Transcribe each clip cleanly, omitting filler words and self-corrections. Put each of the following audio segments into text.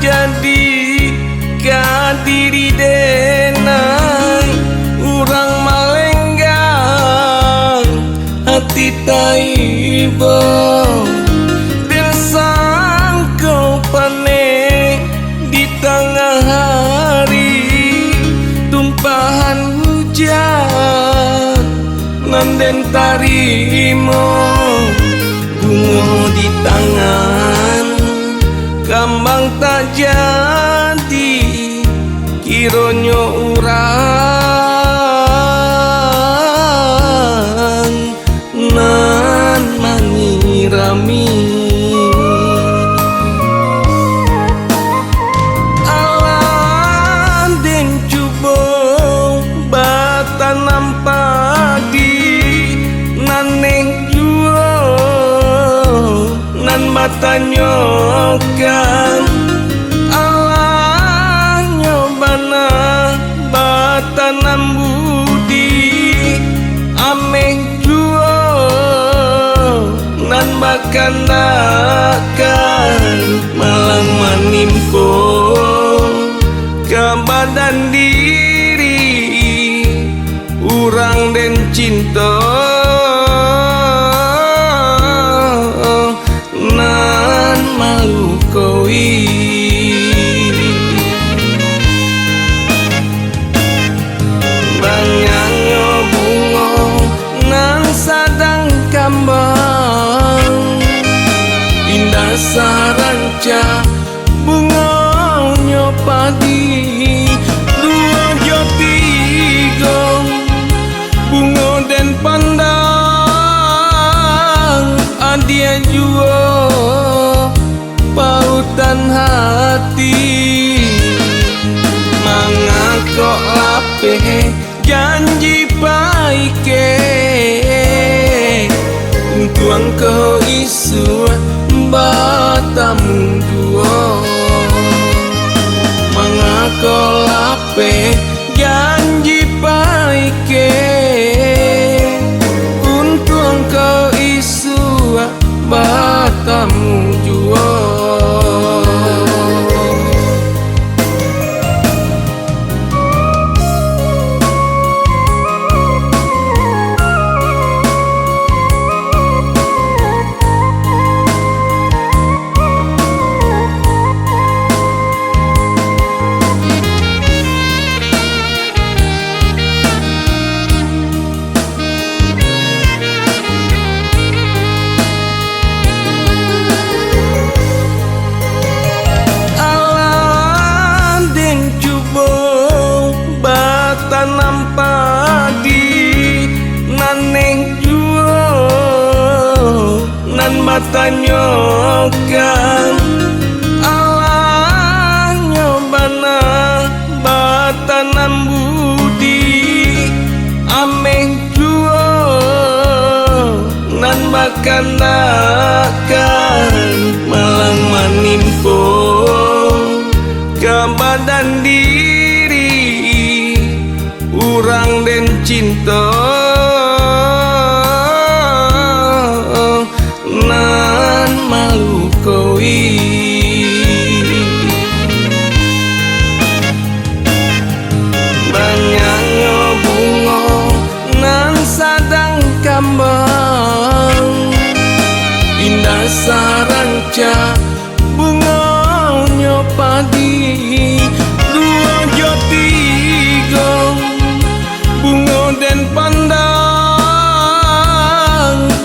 jadi kadiri denai urang malenggang hati taibo dan sangkau pane di tengah hari tumpahan hujan nanden tarimo bunga di tangan kambang tak jadi kironyo urang nan mangirami alan den cubo batanam padi naneng juo nan batanyokan alah nyobana batanam budi ameh juo nan bakandakan malang manimpo ke badan diri urang den cinta nan malu koi banyak bunga nan sadang kambang indah saranca bunga nyopadi dua joti gong bunga dan pandang adia juo pautan hati mangakok lape janji paike tuang ko isu batamu duo mangakok lape janji paike untuang ko isu batamu juo tanam padi naneng juo nan batanyokan alah nyobana batanam budi ameh juo nan bakandakan malang manimpo ke badan diri urang den cinta nan malu koi banyak bunga nan sadang kambang indah saranca bunga nyopadi dua joti gong bunga dan pandang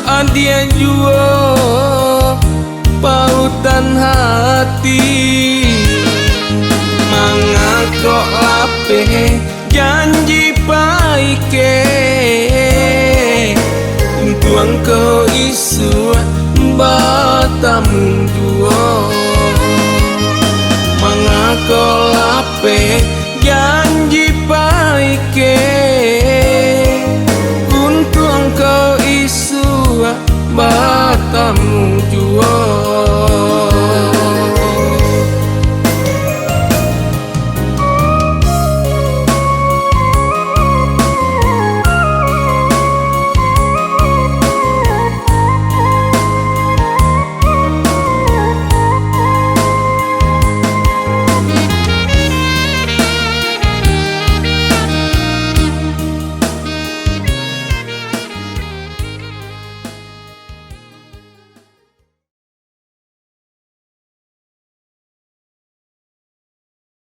adia juo pautan hati mangakok lape janji paike tuang ko isu batamu duo mangakok lape janji paike untuang ko isu batamu juo